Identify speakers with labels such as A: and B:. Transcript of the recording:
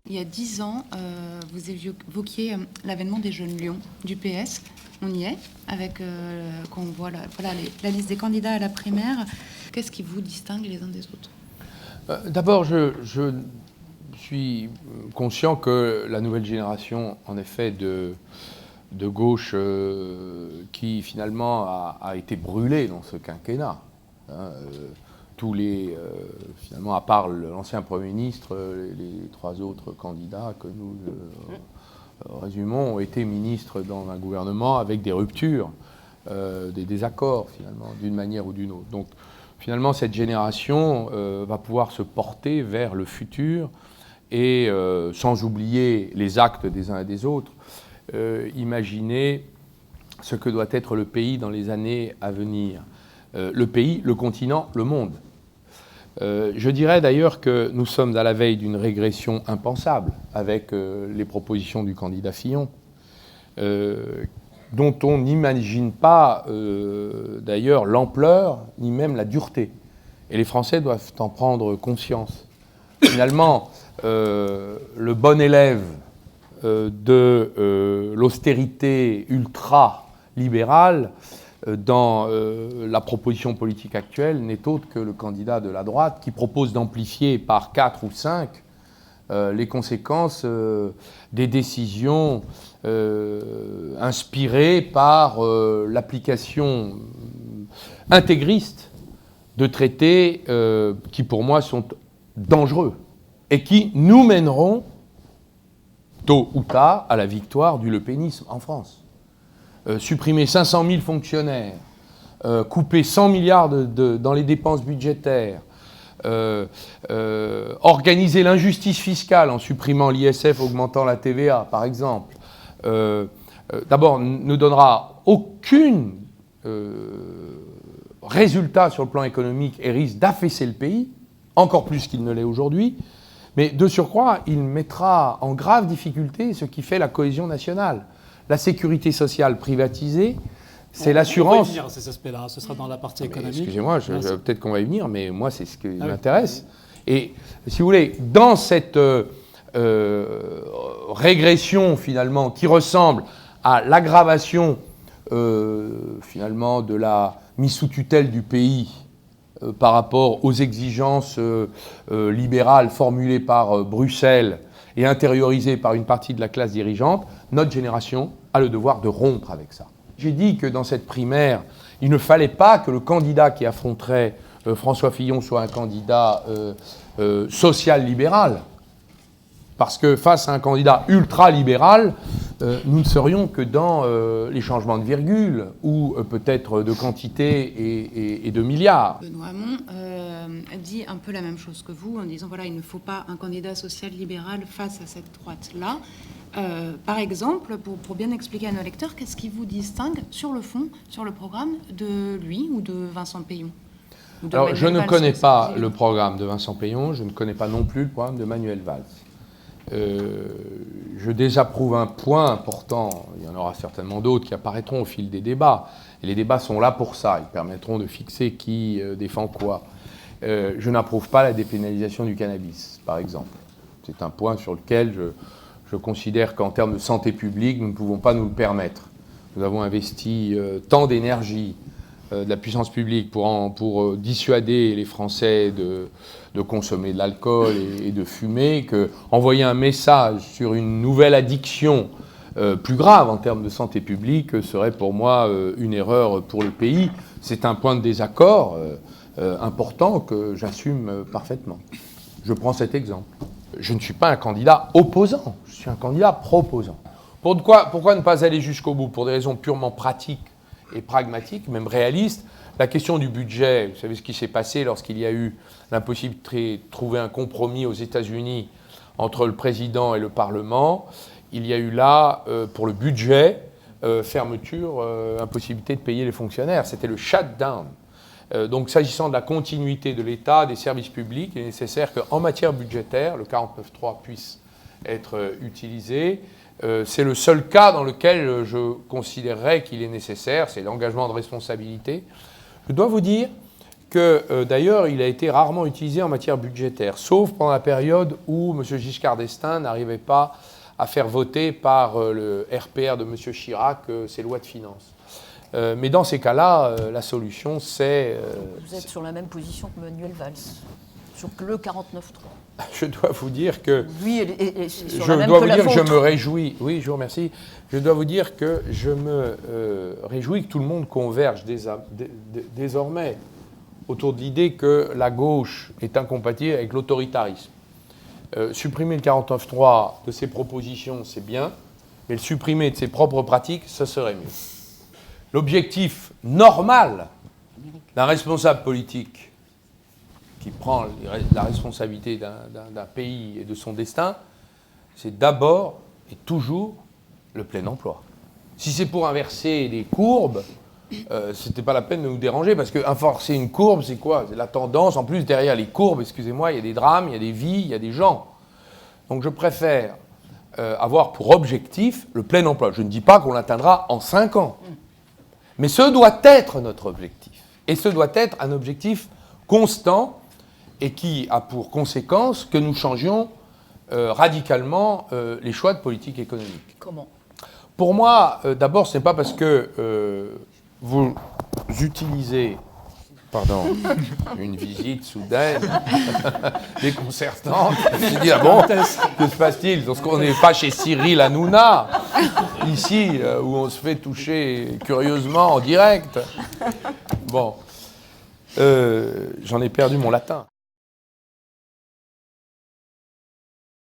A: Il y a 10 ans, vous évoquiez l'avènement des Jeunes Lions du PS. On y est, avec quand on voit la liste des candidats à la primaire. Qu'est-ce qui vous distingue les uns des autres ?
B: D'abord, je suis conscient que la nouvelle génération, en effet, de gauche qui finalement a été brûlée dans ce quinquennat. Tous les, finalement, à part l'ancien Premier ministre, les trois autres candidats que nous résumons ont été ministres dans un gouvernement avec des ruptures, des désaccords, finalement, d'une manière ou d'une autre. Donc, finalement, cette génération va pouvoir se porter vers le futur et, sans oublier les actes des uns et des autres, imaginer ce que doit être le pays dans les années à venir. Le pays, le continent, le monde. Je dirais d'ailleurs que nous sommes à la veille d'une régression impensable avec les propositions du candidat Fillon, dont on n'imagine pas d'ailleurs l'ampleur ni même la dureté. Et les Français doivent en prendre conscience. Finalement, le bon élève de l'austérité ultra-libérale dans la proposition politique actuelle n'est autre que le candidat de la droite qui propose d'amplifier par 4 ou 5 les conséquences des décisions inspirées par l'application intégriste de traités qui, pour moi, sont dangereux et qui nous mèneront, tôt ou tard, à la victoire du lepénisme en France. Supprimer 500 000 fonctionnaires, couper 100 milliards dans les dépenses budgétaires, organiser l'injustice fiscale en supprimant l'ISF, augmentant la TVA, par exemple, d'abord, ne donnera aucun résultat sur le plan économique et risque d'affaisser le pays, encore plus qu'il ne l'est aujourd'hui. Mais de surcroît, il mettra en grave difficulté ce qui fait la cohésion nationale. La sécurité sociale privatisée, c'est l'assurance...
C: On va y venir à ces aspects-là, ce sera dans la partie économique.
B: Excusez-moi, peut-être qu'on va y venir, mais moi, c'est ce qui m'intéresse. Et si vous voulez, dans cette régression, finalement, qui ressemble à l'aggravation, finalement, de la mise sous tutelle du pays par rapport aux exigences libérales formulées par Bruxelles et intériorisées par une partie de la classe dirigeante, notre génération a le devoir de rompre avec ça. J'ai dit que dans cette primaire, il ne fallait pas que le candidat qui affronterait François Fillon soit un candidat social-libéral. Parce que face à un candidat ultra-libéral, nous ne serions que dans les changements de virgule ou peut-être de quantité et de milliards.
A: Benoît Hamon dit un peu la même chose que vous en disant voilà, il ne faut pas un candidat social-libéral face à cette droite-là. Par exemple, pour bien expliquer à nos lecteurs, qu'est-ce qui vous distingue sur le fond, sur le programme de lui ou de Vincent Peillon ?
B: Alors, je ne connais pas le programme de Vincent Peillon, je ne connais pas non plus le programme de Manuel Valls. Je désapprouve un point important, il y en aura certainement d'autres qui apparaîtront au fil des débats, et les débats sont là pour ça, ils permettront de fixer qui défend quoi. Je n'approuve pas la dépénalisation du cannabis, par exemple. C'est un point sur lequel je considère qu'en termes de santé publique, nous ne pouvons pas nous le permettre. Nous avons investi tant d'énergie, de la puissance publique pour dissuader les Français de consommer de l'alcool et de fumer, qu'envoyer un message sur une nouvelle addiction plus grave en termes de santé publique serait pour moi une erreur pour le pays. C'est un point de désaccord important que j'assume parfaitement. Je prends cet exemple. Je ne suis pas un candidat opposant, je suis un candidat proposant. Pourquoi ne pas aller jusqu'au bout ? Pour des raisons purement pratiques et pragmatique, même réaliste. La question du budget, vous savez ce qui s'est passé lorsqu'il y a eu l'impossibilité de trouver un compromis aux États-Unis entre le président et le Parlement. Il y a eu là, pour le budget, fermeture, impossibilité de payer les fonctionnaires. C'était le shutdown. Donc, s'agissant de la continuité de l'État, des services publics, il est nécessaire qu'en matière budgétaire, le 49.3 puisse être utilisé. C'est le seul cas dans lequel je considérerais qu'il est nécessaire, c'est l'engagement de responsabilité. Je dois vous dire que d'ailleurs il a été rarement utilisé en matière budgétaire, sauf pendant la période où M. Giscard d'Estaing n'arrivait pas à faire voter par le RPR de M. Chirac ses lois de finances. Mais dans ces cas-là, la solution, c'est...
D: Vous êtes sur la même position que Manuel Valls, sur le 49.3.
B: Je dois vous dire que...
D: Lui, est sur
B: je
D: la même
B: dois
D: que
B: vous
D: la
B: dire que je
D: vôtre.
B: me réjouis. Oui, je vous remercie. Je dois vous dire que je me réjouis que tout le monde converge désormais autour de l'idée que la gauche est incompatible avec l'autoritarisme. Supprimer le 49.3 de ses propositions, c'est bien, mais le supprimer de ses propres pratiques, ce serait mieux. L'objectif normal d'un responsable politique qui prend la responsabilité d'un pays et de son destin, c'est d'abord et toujours le plein emploi. Si c'est pour inverser des courbes, c'était pas la peine de nous déranger, parce qu'inverser une courbe, c'est quoi? C'est la tendance. En plus, derrière les courbes, excusez-moi, il y a des drames, il y a des vies, il y a des gens. Donc je préfère avoir pour objectif le plein emploi. Je ne dis pas qu'on l'atteindra en 5 ans. Mais ce doit être notre objectif. Et ce doit être un objectif constant et qui a pour conséquence que nous changions radicalement les choix de politique économique.
D: Comment?
B: Pour moi, d'abord, ce n'est pas parce que vous utilisez, une visite soudaine, déconcertante. Je me suis dit, ah bon, que se passe-t-il? Parce qu'on n'est pas chez Cyril Hanouna, ici, où on se fait toucher curieusement en direct. Bon, j'en ai perdu mon latin.